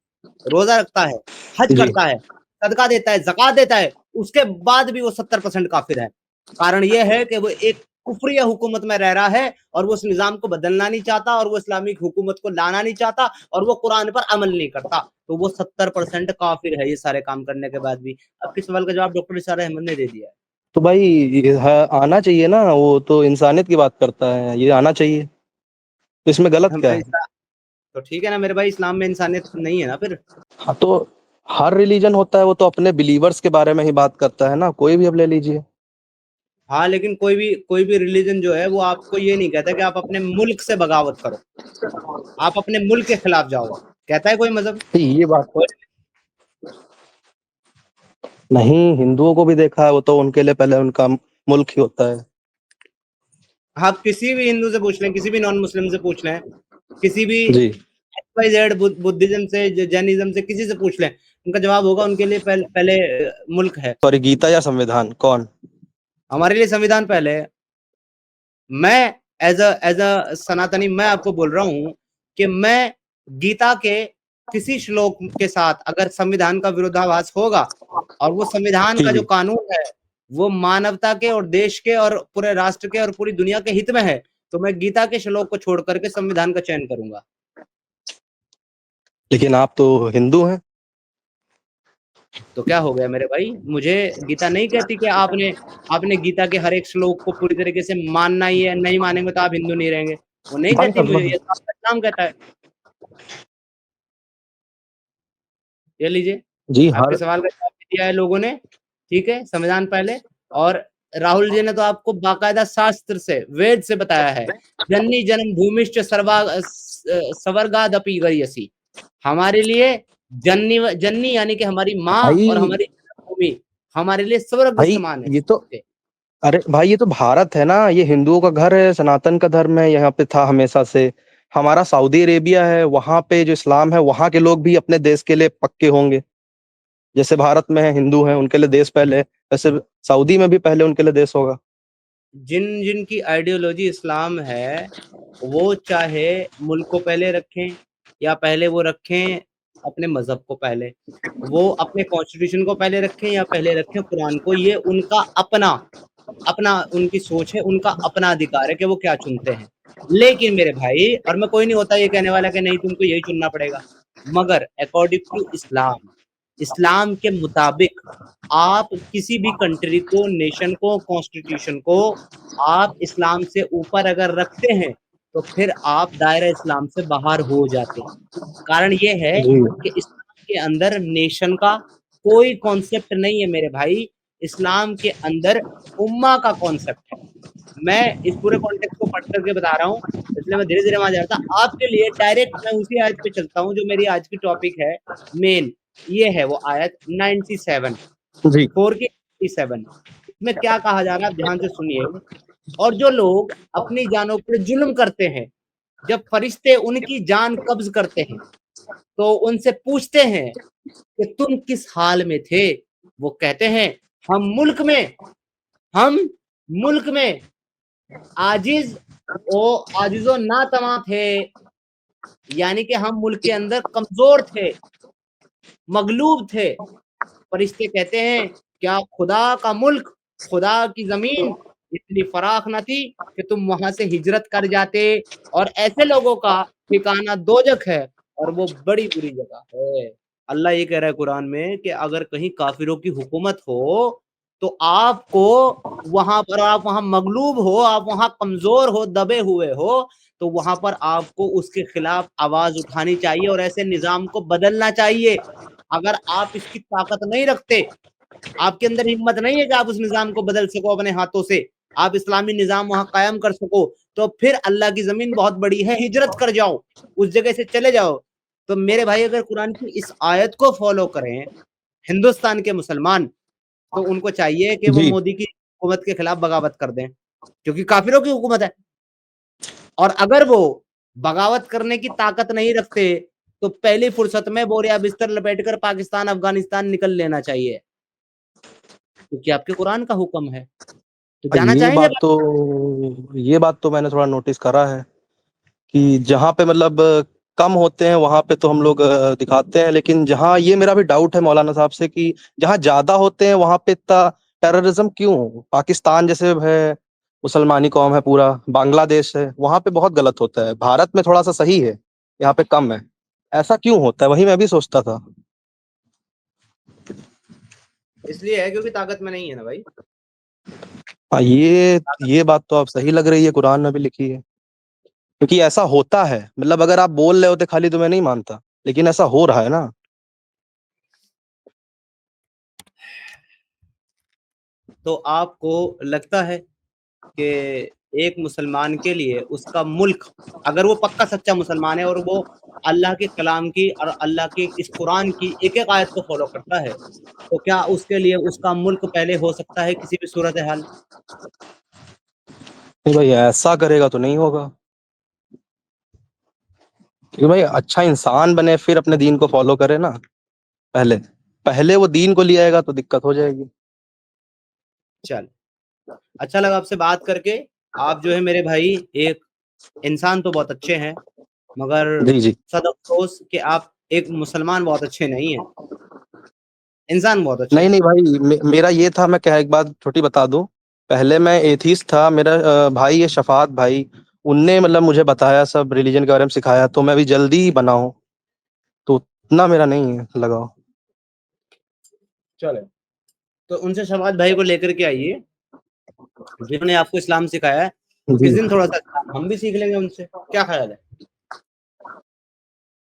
रोजा रखता है, हज जी। करता है, सदका देता है, ज़कात देता है, उसके बाद भी वो 70% काफिर है। कारण ये है कि वो एक कुफरिया हुकूमत में रह रहा है और वो उस निज़ाम को बदलना नहीं चाहता और वो इस्लामिक हुकूमत को लाना नहीं चाहता और वो कुरान पर अमल नहीं करता, तो वो 70% काफिर है ये सारे काम करने के बाद भी। आपके सवाल का जवाब डॉक्टर इसार अहमद ने दे दिया है। तो भाई आना चाहिए ना, वो तो इंसानियत की बात करता है, ये आना चाहिए, तो इसमें गलत हम क्या है? तो ठीक है ना मेरे भाई, इस्लाम में इंसानियत नहीं है ना फिर? हाँ तो हर रिलीजन होता है, वो तो अपने बिलीवर्स के बारे में ही बात करता है ना, कोई भी अब ले लीजिए। हाँ, लेकिन कोई भी रिलीजन जो है वो आपको ये नहीं कहता कि आप अपने मुल्क से बगावत करो, आप अपने मुल्क के खिलाफ जाओ, कहता है कोई मजहब? तो ये बात कोई नहीं, हिंदुओं को भी देखा है, वो तो उनके लिए पहले उनका मुल्क ही होता है। आप किसी भी हिंदू से पूछ लें, किसी भी नॉन मुस्लिम से पूछ लें, किसी भी जी। XYZ बुद्धिज्म से, जैनिज्म से, किसी से पूछ लें, उनका जवाब होगा उनके लिए पहले मुल्क है। सॉरी, गीता या संविधान कौन? हमारे लिए संविधान पहले है। मैं एज अ सनातनी मैं आपको बोल रहा हूँ कि मैं गीता के किसी श्लोक के साथ अगर संविधान का विरोधाभास होगा और वो संविधान जी का जो जी। कानून है वो मानवता के और देश के और पूरे राष्ट्र के और पूरी दुनिया के हित में है, तो मैं गीता के श्लोक को छोड़ करके संविधान का चयन करूंगा। लेकिन आप तो हिंदू हैं। तो क्या हो गया मेरे भाई, मुझे गीता नहीं कहती कि आपने आपने गीता के हर एक श्लोक को पूरी तरीके से मानना ही है, नहीं मानेंगे तो आप हिंदू नहीं रहेंगे, वो नहीं भाई कहती मुझे, ये तो आपका इस्लाम कहता है। ये लीजिए, जी आपके हर। सवाल का जवाब भी दिया है लोगों ने, ठीक है, संविधान पहले। और राहुल जी ने तो आपको बाकायदा शास्त्र से, वेद से बताया है, जननी जन्म भूमिश्च स्वर्गादपि गरीयसी, हमारे लिए जननी जननी यानी कि हमारी माँ और भाई हमारी भूमि हमारे लिए स्वर्ग भाई समान है। ये तो, अरे भाई ये तो भारत है ना, ये हिंदुओं का घर है, सनातन का धर्म है, यहाँ पे था हमेशा से। हमारा सऊदी अरेबिया है, वहां पे जो इस्लाम है, वहां के लोग भी अपने देश के लिए पक्के होंगे। जैसे भारत में है, हिंदू हैं, उनके लिए देश पहले है, वैसे सऊदी में भी पहले उनके लिए देश होगा। जिन जिनकी आइडियोलॉजी इस्लाम है, वो चाहे मुल्क को पहले रखें या पहले वो रखें अपने मज़हब को पहले, वो अपने कॉन्स्टिट्यूशन को पहले रखें या पहले रखें कुरान को, ये उनका अपना उनकी सोच है, उनका अपना अधिकार है कि वो क्या चुनते हैं। लेकिन मेरे भाई, और मैं कोई नहीं होता ये कहने वाला कि नहीं तुमको यही चुनना पड़ेगा, मगर अकॉर्डिंग टू इस्लाम के मुताबिक आप किसी भी कंट्री को, नेशन को, कॉन्स्टिट्यूशन को आप इस्लाम से ऊपर अगर रखते हैं, तो फिर आप दायरा इस्लाम से बाहर हो जाते हैं। कारण ये है जी कि इस्लाम के अंदर नेशन का कोई कॉन्सेप्ट नहीं है मेरे भाई, इस्लाम के अंदर उम्मा का कॉन्सेप्ट है। मैं इस पूरे कॉन्टेक्स्ट को पढ़ करके बता रहा हूँ, इसलिए मैं धीरे-धीरे वहाँ जा रहा था। आपके लिए डायरेक्ट मैं उसी आयत पे चलता हूँ जो मेरी आज की टॉपिक है मेन, ये है वो आयत 97 जी 4 की 97 इसमें क्या कहा जा रहा है आप ध्यान से सुनिए। और जो लोग अपनी जानों पर जुल्म करते हैं, जब फरिश्ते उनकी जान कब्ज करते हैं, तो उनसे पूछते हैं कि तुम किस हाल में थे? वो कहते हैं हम हम मुल्क में आजिज आजिजो नातवा थे, यानी कि हम मुल्क के अंदर कमजोर थे, मगलूब थे। फरिश्ते कहते हैं क्या खुदा का मुल्क, खुदा की जमीन इतनी फराख न थी कि तुम वहां से हिजरत कर जाते, और ऐसे लोगों का ठिकाना दोजख है और वो बड़ी बुरी जगह है। अल्लाह ये कह रहा है कुरान में कि अगर कहीं काफिरों की हुकूमत हो, तो आपको वहां पर, आप वहां मगलूब हो, आप वहां कमजोर हो, दबे हुए हो, तो वहां पर आपको उसके खिलाफ आवाज उठानी चाहिए और ऐसे निजाम को बदलना चाहिए। अगर आप इसकी ताकत नहीं रखते, आपके अंदर हिम्मत नहीं है कि आप उस निजाम को बदल सको अपने हाथों से, आप इस्लामी निजाम वहां कायम कर सको, तो फिर अल्लाह की जमीन बहुत बड़ी है, हिजरत कर जाओ, उस जगह से चले जाओ। तो मेरे भाई, अगर कुरान की इस आयत को फॉलो करें हिंदुस्तान के मुसलमान, तो उनको चाहिए कि वो जी मोदी की हुकूमत के खिलाफ बगावत कर दें, क्योंकि काफिरों की हुकूमत है। और अगर वो बगावत करने की ताकत नहीं रखते, तो पहली फुर्सत में बोरिया बिस्तर लपेटकर पाकिस्तान, अफगानिस्तान निकल लेना चाहिए, क्योंकि आपके कुरान का हुक्म है। तो जाना ये चाहेंगे बात ये बात तो मैंने थोड़ा नोटिस करा है कि जहाँ पे मतलब कम होते हैं वहां पे तो हम लोग दिखाते हैं, लेकिन जहाँ ये मेरा भी डाउट है मौलाना साहब से कि जहाँ ज्यादा होते हैं वहां पे इतना टेररिज्म क्यों? पाकिस्तान जैसे है, मुसलमानी कौम है पूरा, बांग्लादेश है, वहां पे बहुत गलत होता है, भारत में थोड़ा सा सही है, यहाँ पे कम है। ऐसा क्यों होता है? वही मैं भी सोचता था। इसलिए है क्योंकि ताकत में नहीं है ना भाई। हाँ, ये बात तो आप सही लग रही है, कुरान में भी लिखी है, क्योंकि ऐसा होता है। मतलब अगर आप बोल रहे होते खाली तो मैं नहीं मानता, लेकिन ऐसा हो रहा है ना। तो आपको लगता है कि एक मुसलमान के लिए उसका मुल्क, अगर वो पक्का सच्चा मुसलमान है और वो अल्लाह के कलाम की और अल्लाह के इस कुरान की एक एक आयत को फॉलो करता है, तो क्या उसके लिए उसका मुल्क पहले हो सकता है किसी भी सूरत हाल? नहीं भाई, ऐसा करेगा तो नहीं होगा, क्योंकि भाई अच्छा इंसान बने फिर अपने दीन को फॉलो करे ना। पहले पहले वो दीन को ले आएगा तो दिक्कत हो जाएगी। चल, अच्छा लगा आपसे बात करके। आप जो है मेरे भाई, एक इंसान तो बहुत अच्छे हैं, मगर जी जी। सद अफसोस कि आप एक मुसलमान बहुत अच्छे नहीं हैं। इंसान बहुत अच्छे नहीं हैं। नहीं भाई, मेरा ये था, मैं क्या एक बात छोटी बता दूं। पहले मैं एथीस्ट था, मेरा भाई है शफात भाई, उनने मतलब मुझे बताया, सब रिलीजन के बारे में सिखाया, तो मैं भी जल्दी ही बना हूं, तो उतना मेरा नहीं है लगाव। चले, तो उनसे शफात भाई को लेकर के आइए, जिन्होंने आपको इस्लाम सिखाया है। तो जी किस दिन थोड़ा सा इस्लाम हम भी सीख लेंगे उनसे, क्या ख्याल है?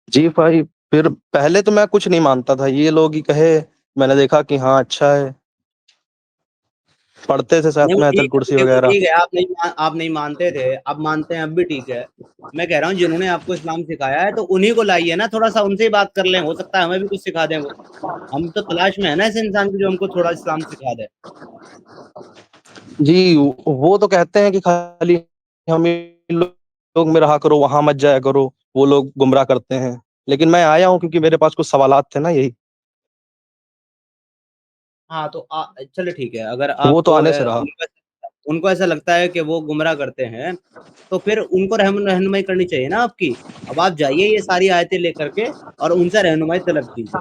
जी भाई। फिर पहले तो मैं कुछ नहीं मानता था, ये लोग ही कहे, मैंने देखा कि हाँ अच्छा है, पढ़ते थे नहीं साथ वो में आयतल ठीक है, कुर्सी देखो वगैरह। ठीक है, आप नहीं मानते थे, अब मानते हैं, अब भी ठीक है। मैं कह रहा हूँ जिन्होंने आपको इस्लाम सिखाया है, तो उन्हीं को लाइए ना, थोड़ा सा उनसे ही बात कर लें, हो सकता है हमें भी कुछ सिखा दें वो। हम तो तलाश में है ना ऐसे इंसान की जो हमको थोड़ा इस्लाम सिखा दे। जी, वो तो कहते हैं कि खाली हम ही लोग में रहा करो, वहां मत जाया करो, वो लोग गुमराह करते हैं। लेकिन मैं आया हूँ क्योंकि मेरे पास कुछ सवालात थे ना, यही। हाँ तो चलो ठीक है, अगर वो तो आपको आने से रहा। उनको ऐसा लगता है कि वो गुमराह करते हैं, तो फिर उनको रहनुमाई करनी चाहिए ना आपकी। अब आप जाइए ये सारी आयतें लेकर के और उनसे रहनुमाई तलब कीजिए,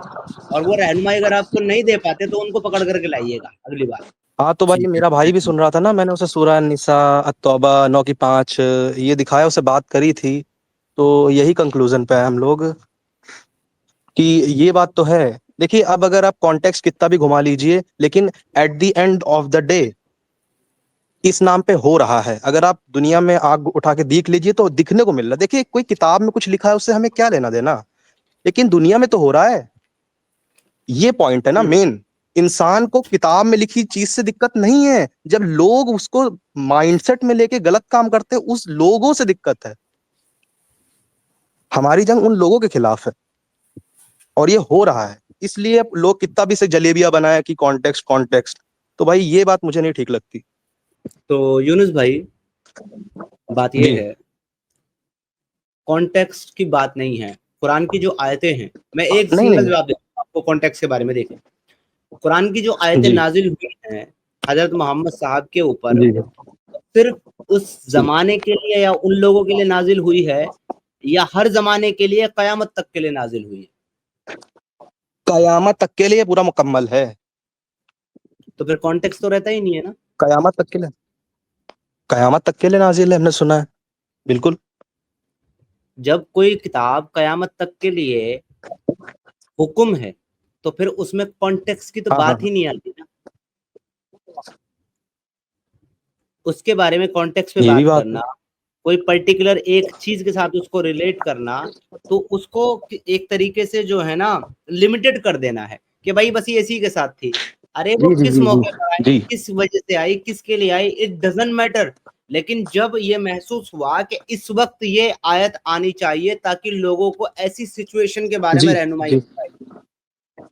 और वो रहनुमाई अगर आपको नहीं दे पाते तो उनको पकड़ करके लाइएगा अगली बार। हाँ तो भाई मेरा भाई भी सुन रहा था ना, मैंने उसे सूरह निसा, अत-तौबा 9 की 5 ये दिखाया, उसे बात करी थी, तो यही कंक्लूजन पे आए हम लोग कि ये बात तो है। देखिए अब अगर आप कॉन्टेक्स्ट कितना भी घुमा लीजिए, लेकिन at the end of the day इस नाम पे हो रहा है। अगर आप दुनिया में आग उठा के देख लीजिए तो दिखने को मिल रहा है। देखिए कोई किताब में कुछ लिखा है उससे हमें क्या लेना देना, लेकिन दुनिया में तो हो रहा है। ये पॉइंट है ना मेन। इंसान को किताब में लिखी चीज से दिक्कत नहीं है, जब लोग उसको माइंडसेट में लेके गलत काम करते हैं उस लोगों से दिक्कत है। हमारी जंग उन लोगों के खिलाफ है और ये हो रहा है। इसलिए अब लोग कितना भी से जलेबियां बनाए कि कॉन्टेक्स्ट कॉन्टेक्स्ट, तो भाई ये बात मुझे नहीं ठीक लगती। तो यूनुस भाई, बात ये जी है, कॉन्टेक्स्ट की बात नहीं है। कुरान की जो आयतें हैं, मैं एक नहीं सिंगल नहीं। जवाब देता हूं आपको कॉन्टेक्स्ट के बारे में। देखें, कुरान की जो आयतें जी नाजिल हुई हैं हजरत मोहम्मद साहब के ऊपर, जी सिर्फ उस जमाने के लिए या उन लोगों के लिए नाजिल हुई है, या हर जमाने के लिए कयामत तक के लिए नाजिल हुई है? कयामत तक के लिए पूरा मुकम्मल है। तो फिर कॉन्टेक्स्ट तो रहता ही नहीं है ना। कयामत तक के लिए, कयामत तक के लिए नाजिल है, हमने सुना है। बिल्कुल। जब कोई किताब कयामत तक के लिए हुक्म है, तो फिर उसमें कॉन्टेक्स्ट की तो हाँ हाँ बात ही नहीं आती ना। उसके बारे में कॉन्टेक्स्ट में ये भी बात बात है। करना, कोई पर्टिकुलर एक चीज के साथ उसको रिलेट करना, तो उसको एक तरीके से जो है ना लिमिटेड कर देना है कि भाई बस ये इसी के साथ थी। अरे वो जी जी किस जी जी मौके पर आई, जी किस वजह से आई, किसके लिए आई, इट डजंट मैटर। लेकिन जब ये महसूस हुआ कि इस वक्त ये आयत आनी चाहिए ताकि लोगों को ऐसी सिचुएशन के बारे में जी रहनुमाई जी। हो पाए,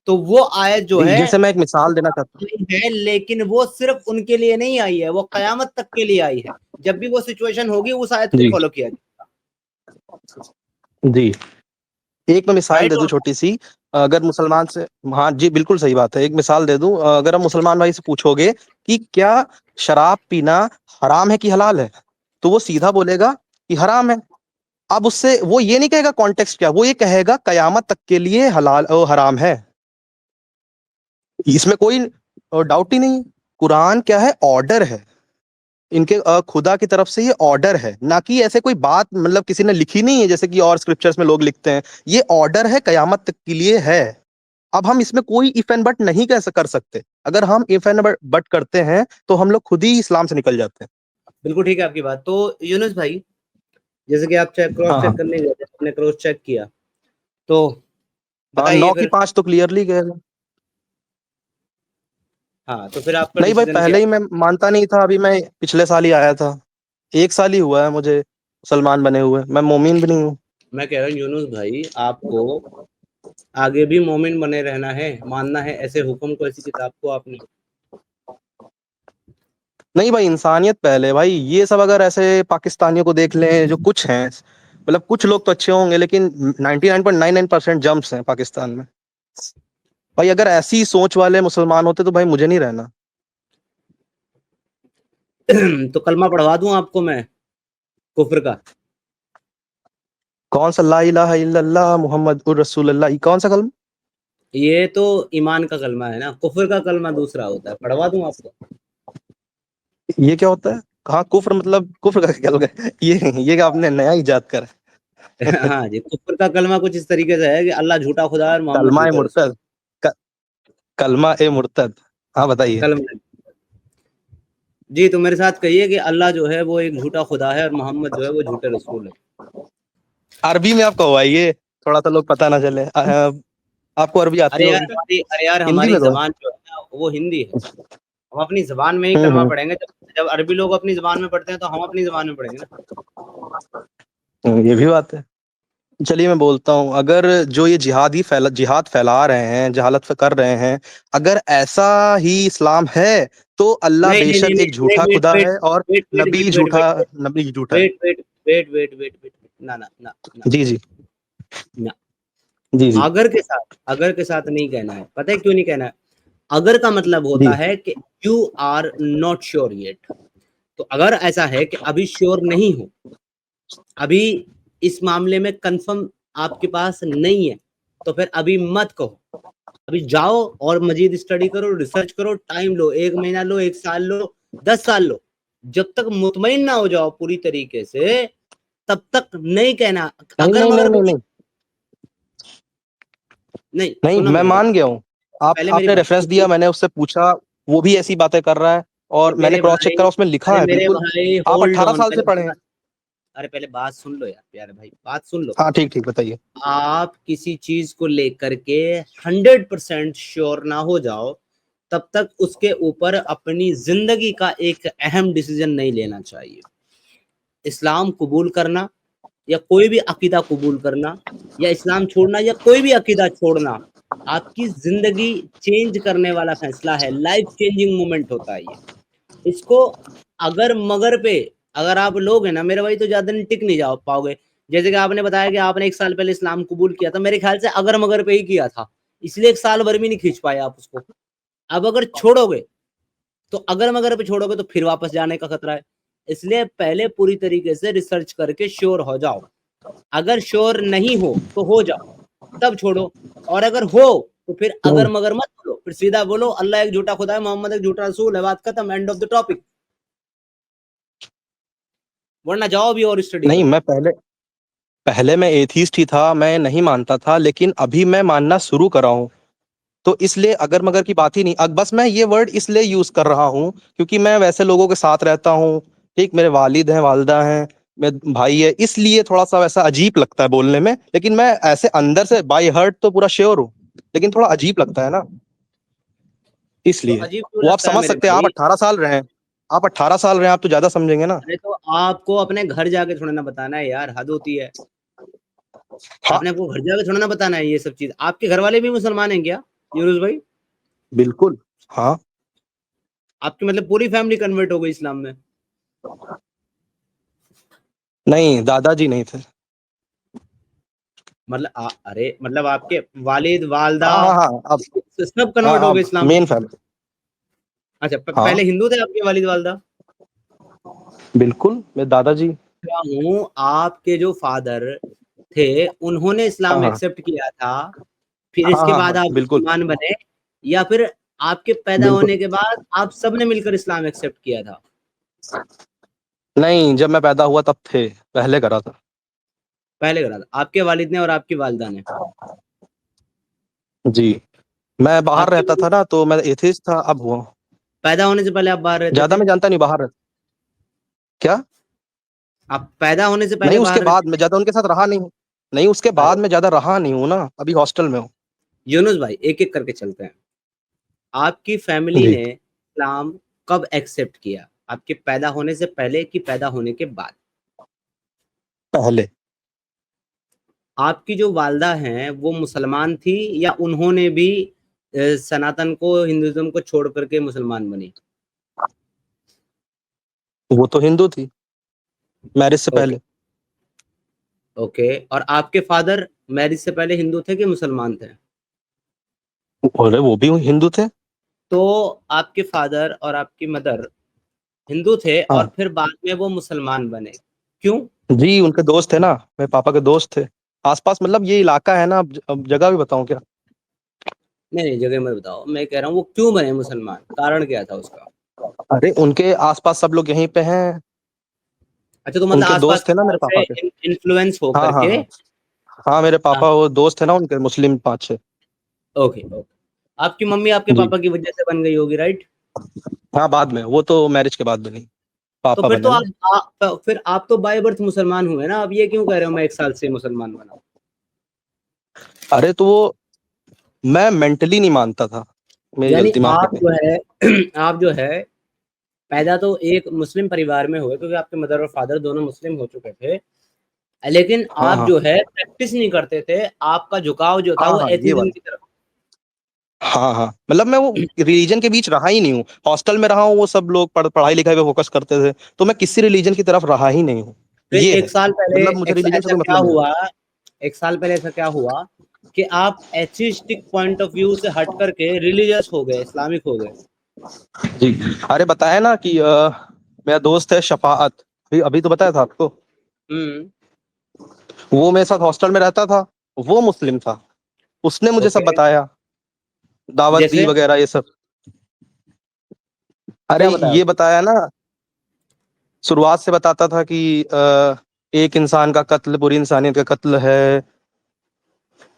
तो वो आयत जो है जैसे मैं एक मिसाल देना चाहता है, लेकिन वो सिर्फ उनके लिए नहीं आई है, वो कयामत तक के लिए आई है। जब भी वो सिचुएशन होगी उस आयत हूँ। को जी फॉलो किया जाएगा। जी। एक मैं मिसाल राइट दे दूं और छोटी सी। अगर मुसलमान से, हाँ जी बिल्कुल सही बात है, एक मिसाल दे दूं। अगर आप मुसलमान भाई से पूछोगे कि क्या शराब पीना हराम है कि हलाल है, तो वो सीधा बोलेगा कि हराम है। अब उससे वो ये नहीं कहेगा कॉन्टेक्स्ट क्या, वो ये कहेगा कयामत तक के लिए हलाल हराम है। इसमें कोई डाउट ही नहीं है। कुरान क्या है, ऑर्डर है। इनके खुदा की तरफ से ये ऑर्डर है, ना कि ऐसे कोई बात मतलब किसी ने लिखी नहीं है जैसे कि और स्क्रिप्चर्स में लोग लिखते हैं। ये ऑर्डर है, कयामत तक के लिए है। अब हम इसमें कोई इफ एंड बट नहीं कैसे कर सकते। अगर हम इफ एंड बट करते हैं तो हम लोग खुद ही इस्लाम से निकल जाते हैं। बिल्कुल ठीक है आपकी बात। तो यूनुस भाई, जैसे कि आप क्रॉस हाँ चेक हाँ करने गए थे, आपने क्रॉस चेक किया, तो हाँ। बताइए 9 की फिर। 5 तो क्लियरली कह रहे हैं। हाँ, तो फिर आपका नहीं भाई, डिसीजन क्या पहले ही मैं मानता नहीं था, अभी मैं पिछले साल ही आया था। 1 साल ही हुआ है मुझे मुसलमान बने हुए, मैं मोमिन भी नहीं हूँ। है? मैं कह रहा हूँ यूनुस भाई, आपको आगे भी मोमिन बने रहना है, मानना है ऐसे हुक्म को, ऐसी किताब को आपने। नहीं भाई, इंसानियत पहले भाई। ये सब अगर ऐसे पाकिस्तानियों को देख लें जो कुछ हैं, मतलब कुछ लोग तो अच्छे होंगे लेकिन 99.99% जम्प्स हैं पाकिस्तान में। भाई अगर ऐसी सोच वाले मुसलमान होते तो भाई मुझे नहीं रहना। तो कलमा पढ़वा दूं आपको मैं कुफ्र का? कौन सा ला इलाहा इल्लल्लाह मुहम्मदुर रसूलुल्लाह, ये कौन सा कलम? ये तो ईमान का कलमा है ना, कुफ्र का कलमा दूसरा होता है, पढ़वा दूं आपको? ये क्या होता है? कहाँ कुफ्र, मतलब कुफ्र का क्या होगा? ये क्या आपने नया इजाद करा है? हाँ जी, कुफ्र का कलमा कुछ इस तरीके से है कि अल्लाह झूठा खुदा है और मोहम्मद कलमा ए झूठे रसूल। मुर्तद, क- कलमा ए मुर्तद। हाँ बताइए। कलमा जी, तो मेरे साथ कहिए कि अल्लाह जो है वो एक झूठा खुदा है और मोहम्मद जो है वो झूठे रसूल है। अरबी में आप कहवाइए, थोड़ा सा लोग पता ना चले। आपको अरबी आती होगी। अरे यार हिंदी हमारी में दो। जबान जो है ना वो हिंदी है। हम अपनी जबान में ही कलमा हम्म। पढ़ेंगे। जब जब अरबी लोग अपनी जबान में पढ़ते हैं तो हम अपनी जबान में पढ़ेंगे ना। ये भी बात है। चलिए मैं बोलता हूँ, अगर जो ये जिहाद फैला रहे हैं, जहालत कर रहे हैं, अगर ऐसा ही इस्लाम है तो अल्लाह नहीं नहीं नहीं बेशक नहीं, एक झूठा वेट खुदा वेट है और वेट वेट नबी वेट वेट झूठा, वेट नबी झूठा है। Wait wait wait wait wait wait ना ना ना ना जी जी ना। जी जी अगर के साथ नहीं कहना है, पता है क्यों नहीं कहना है? अगर का मतलब होता जी है कि you are not sure yet. तो अगर ऐसा है कि अभी श्योर नहीं हो, अभी इस मामले में कंफर्म आपके पास नहीं है, तो फिर अभी मत कहो, अभी जाओ और मजीद स्टडी करो, रिसर्च करो, टाइम लो, 1 महीना लो, 1 साल लो, 10 साल लो, जब तक मुतमईन ना हो जाओ पूरी तरीके से, तब तक नहीं कहना। नहीं अगर नहीं मगर नहीं नहीं नहीं नहीं, नहीं, सुनो मैं मेरी बात, मान गया हूँ। पहले मेरी आपने बात रेफरेंस दिया, सुनो। मैंने उससे पूछा, वो भी ऐसी बातें कर रहा है, अरे और मैंने मेरे क्रॉस चेक भाई, करा, उसमें लिखा अरे है मेरे बिल्कुल। भाई, आप होल्ड 18 ऑन, साल से पहले पढ़े मेरी हैं। बात, अरे पहले बात सुन लो यार प्यारे भाई, बात सुन लो। हाँ ठीक ठीक, बताइए। आप किसी चीज को लेकर के 100% श्योर ना हो जाओ, तब तक उसके ऊपर अपनी जिंदगी का एक अहम डिसीजन नहीं लेना चाहिए। इस्लाम कबूल करना या कोई भी अकीदा कबूल करना, या इस्लाम छोड़ना या कोई भी अकीदा छोड़ना, आपकी जिंदगी चेंज करने वाला फैसला है, लाइफ चेंजिंग मोमेंट होता है ये। इसको अगर मगर पे अगर आप लोग हैं ना मेरे भाई, तो ज्यादा दिन टिक नहीं जा पाओगे। जैसे कि आपने बताया कि आपने 1 साल पहले इस्लाम कबूल किया था, मेरे ख्याल से अगर मगर पे ही किया था, इसलिए 1 साल भर भी नहीं खींच पाए आप उसको। अब अगर छोड़ोगे, तो अगर मगर पे छोड़ोगे तो फिर वापस जाने का खतरा है। इसलिए पहले पूरी तरीके से रिसर्च करके श्योर हो जाओ। अगर श्योर नहीं हो तो हो जाओ, तब छोड़ो। और अगर हो तो फिर अगर नहीं मगर मत बोलो, फिर सीधा बोलो अल्लाह एक झूठा खुदा है, मोहम्मद एक झूठा रसूल है, बात खत्म, एंड ऑफ द टॉपिक। वरना जाओ भी और स्टडी नहीं, करो। मैं पहले पहले मैं एथीस्ट ही था, मैं नहीं मानता था, लेकिन अभी मैं मानना शुरू करा हूँ। तो इसलिए अगर मगर की बात ही नहीं, बस मैं ये वर्ड इसलिए यूज कर रहा हूँ क्योंकि मैं वैसे लोगों के साथ रहता हूँ। ठीक, मेरे वालिद हैं, वालदा हैं, मेरे भाई है, इसलिए थोड़ा सा वैसा अजीब लगता है बोलने में, लेकिन मैं ऐसे अंदर से बाय हार्ट तो पूरा श्योर हूँ, लेकिन थोड़ा अजीब लगता है ना, तो इसलिए। अजीब क्यों वो आप लगता है समझ मेरे सकते हैं, आप भाई? 18 साल रहे हैं, आप 18 साल रहे हैं, आप तो ज्यादा समझेंगे ना। अरे तो आपको अपने घर जाके थोड़ा ना बताना है यार, हद होती है। हाँ आपने आपको घर जाके थोड़ा ना बताना है ये सब चीज। आपके घर वाले भी मुसलमान हैं क्या यूनुस भाई? बिल्कुल। हाँ। आपकी मतलब पूरी फैमिली कन्वर्ट हो गई इस्लाम में? नहीं, दादाजी नहीं थे। मतलब अरे मतलब आपके वालिद वालदा हाँ हाँ हाँ, अब सब हाँ कन्वर्ट हो हाँ, गए इस्लाम में? Main family. अच्छा, हाँ पहले हिंदू थे आपके वालिद वालदा? बिल्कुल, मेरे दादाजी। क्या हूँ, आपके जो फादर थे उन्होंने हाँ इस्लाम हाँ एक्सेप्ट किया था, फिर हाँ इसके हाँ बाद हाँ, आप बिल्कुल मुसलमान बने, या फिर आपके पैदा बिल्कुल। होने के बाद आप सबने मिलकर इस्लाम एक्सेप्ट किया था? नहीं, जब मैं पैदा हुआ तब थे, पहले करा था। पहले करा था आपके वालिद ने और आपकी वालदा ने? जी, मैं बाहर आपके रहता था ना, तो मैं एथिस्ट था, अब हुआ। पैदा होने से पहले आप बाहर रहते ज्यादा थे? मैं जानता नहीं, बाहर क्या। आप पैदा होने से नहीं, पहले उसके बाहर बाद रहते मैं ज्यादा उनके साथ रहा नहीं हूँ। नहीं, उसके थे? बाद मैं ज्यादा रहा नहीं हूँ ना, अभी हॉस्टल में हूँ। यूनुस भाई एक एक करके चलते हैं। आपकी फैमिली जी, ने इस्लाम कब एक्सेप्ट किया, आपके पैदा होने से पहले कि पैदा होने के बाद? पहले। आपकी जो वालदा हैं वो मुसलमान थी, या उन्होंने भी सनातन को, हिंदुइज्म को छोड़ करके मुसलमान बनी? वो तो हिंदू थी, मैरिज से ओके, पहले। ओके। और आपके फादर मैरिज से पहले हिंदू थे कि मुसलमान थे? अरे वो भी हिंदू थे। तो आपके फादर और आपकी मदर हिंदू थे हाँ और फिर बाद में वो मुसलमान बने, क्यों? जी, उनके दोस्त थे ना, मेरे पापा के दोस्त थे। आसपास, मतलब ये इलाका है ना, अब जगह भी बताऊं क्या। नहीं नहीं, जगह मत बताओ, मैं कह रहा हूँ वो क्यों बने मुसलमान, कारण क्या था उसका? अरे उनके आसपास सब लोग यहीं पे हैं, अच्छा, तो मतलब उनके आसपास दोस्त के थे ना गांव मेरे से पापा के। इन्फ्लुएंस हो हाँ हाँ करके? हाँ हाँ, मेरे पापा वो दोस्त थे ना उनके, मुस्लिम 5-6। Okay, okay. आपकी मम्मी आपके जी। पापा की वजह से बन गई होगी, राइट? हाँ, बाद में, वो तो मैरिज के बाद बनी, तो पापा फिर तो बने ना। फिर आप तो बाय बर्थ मुसलमान हुए ना, अब ये क्यों कह रहे हो मैं 1 साल से मुसलमान बना? अरे तो वो मैं मेंटली नहीं मानता था, मेरी यानी गलती माफ आप करनी। जो है आप जो है पैदा तो एक मुस्लिम परिवार में हुए, क्योंकि आपके मदर और फादर दोनों मुस्लिम हो चुके थे, लेकिन हाँ आप हाँ जो है प्रैक्टिस नहीं करते थे, आपका झुकाव जो था हाँ वो हाँ, ये एथिज्म वाला। की तरफ। हाँ हाँ, मतलब मैं वो रिलीजन के बीच रहा ही नहीं हूँ, हॉस्टल में रहा हूँ, वो सब लोग पढ़ाई लिखाई पे फोकस करते थे, तो मैं किसी रिलीजन की तरफ रहा ही नहीं हूँ। फिर ये एक है, साल पहले मतलब मुझे रिलीजन से ऐसा कोई क्या मतलब नहीं। हुआ, 1 साल पहले ऐसा क्या हुआ कि आप एथिस्टिक पॉइंट ऑफ व्यू से हट करके रिलीजियस हो गए, इस्लामिक हो गए? जी, अरे बताया ना कि मेरा दोस्त है शफाअत, अभी अभी तो बताया था आपको, वो मेरे साथ हॉस्टल में रहता था, वो मुस्लिम था, उसने मुझे सब ओके। बताया, दावत दी जैसे वगैरह ये सब। अरे क्या बताया ये उसने? बताया ना, शुरुआत से बताता था कि एक इंसान का कत्ल पूरी इंसानियत का कत्ल है,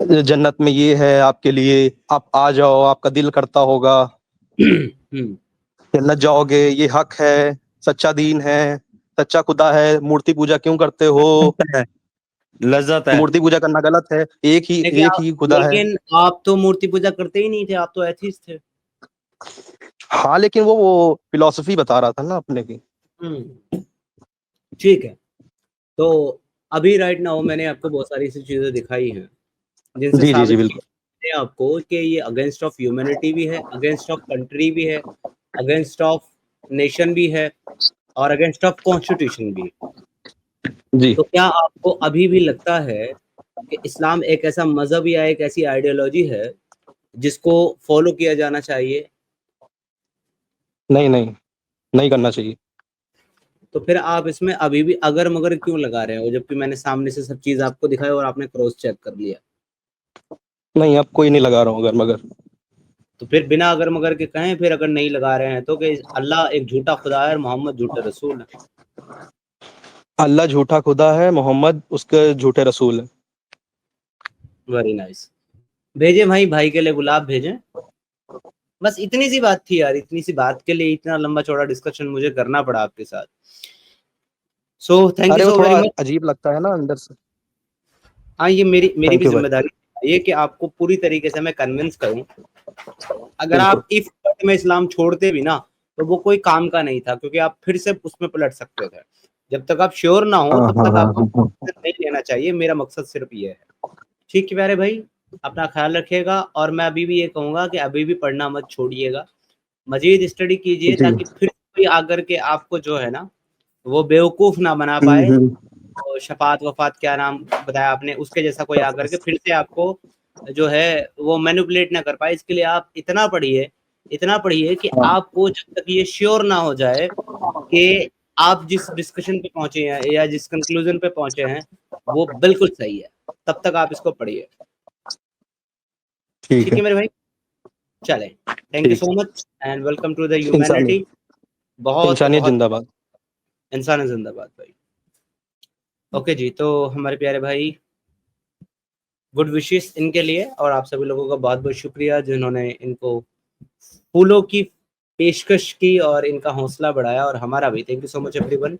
जन्नत में ये है आपके लिए, आप आ जाओ, आपका दिल करता होगा, हम्म। जन्नत जाओगे, ये हक है, सच्चा दीन है, सच्चा खुदा है, मूर्ति पूजा क्यों करते हो, लज्जत है। मूर्ति पूजा करना गलत है, लेकिन एक ही खुदा है। आप तो मूर्ति पूजा करते ही नहीं थे, आप तो एथीस्ट थे। हाँ लेकिन वो फिलोसफी बता रहा था ना अपने की। ठीक है। तो अभी राइट नाउ मैंने आपको बहुत सारी ऐसी चीजें दिखाई हैं जिनसे जी जी जी साबित बिल्कुल। किया है आपको कि ये अगेंस्ट ऑफ ह्यूमैनिटी भी है, अगेंस्ट ऑफ कंट्री भी है, अगेंस्ट ऑफ नेशन भी है, और अगेंस्ट ऑफ कॉन्स्टिट्यूशन भी। जी तो क्या आपको अभी भी लगता है कि इस्लाम एक ऐसा मजहब या एक ऐसी आइडियोलॉजी है जिसको फॉलो किया जाना चाहिए? नहीं नहीं, नहीं करना चाहिए। तो फिर आप इसमें अभी भी अगर मगर क्यों लगा रहे हो, जबकि मैंने सामने से सब चीज आपको दिखाई और आपने क्रॉस चेक कर लिया? नहीं अब कोई नहीं लगा रहा हूँ अगर मगर। तो फिर बिना अगर मगर के कहें, फिर अगर नहीं लगा रहे हैं तो कि अल्लाह एक झूठा खुदा है और मोहम्मद झूठा रसूल है। अल्लाह झूठा खुदा है, मोहम्मद उसके झूठे रसूल है। Very nice. भेजे भाई, भाई के लिए गुलाब भेजें। बस इतनी सी बात थी यार, इतनी सी बात के लिए इतना लंबा चौड़ा डिस्कशन मुझे करना पड़ा आपके साथ। सो थैंक यू अरे वो सो वेरी थोड़ा मच। अजीब लगता है ना अंदर से। हाँ, ये मेरी मेरी थैंक भी यू भाई। जिम्मेदारी है ये कि आपको पूरी तरीके से मैं कन्विंस करूं। अगर बिल्कुल। आप इफ में इस्लाम छोड़ते भी ना, तो वो कोई काम का नहीं था, क्योंकि आप फिर से उसमें पलट सकते थे। जब तक आप श्योर ना हो हाँ तब हाँ तक हाँ आपको हाँ हाँ। नहीं लेना चाहिए। मेरा मकसद सिर्फ ये है। ठीक है प्यारे भाई, अपना ख्याल रखिएगा, और मैं अभी भी ये कहूंगा कि अभी भी पढ़ना मत छोड़िएगा, मजीद स्टडी कीजिए, जी। ताकि फिर कोई आकर के आपको जो है ना वो बेवकूफ ना बना पाए। हम्म। और शफात वफात क्या नाम बताया आपने, उसके जैसा कोई आकर के फिर से आपको जो है वो मैनिपुलेट ना कर पाए। इसके लिए आप इतना पढ़िए, इतना पढ़िए कि हाँ आपको जब तक ये श्योर ना हो जाए कि आप जिस डिस्कशन पे पहुंचे हैं या जिस कंक्लूजन पे पहुंचे हैं वो बिल्कुल सही है, तब तक आप इसको पढ़िए। ठीक ठीक है। है मेरे भाई, चले। थैंक यू ठीक। So much and welcome to the इंसानियत, ह्यूमैनिटी। बहुत इंसानियत बहुत जिंदाबाद। इंसान जिंदाबाद भाई। ओके जी, तो हमारे प्यारे भाई, गुड विशेस इनके लिए, और आप सभी लोगों का बहुत बहुत शुक्रिया जिन्होंने इनको फूलों की पेशकश की और इनका हौसला बढ़ाया, और हमारा भी thank you so much everyone.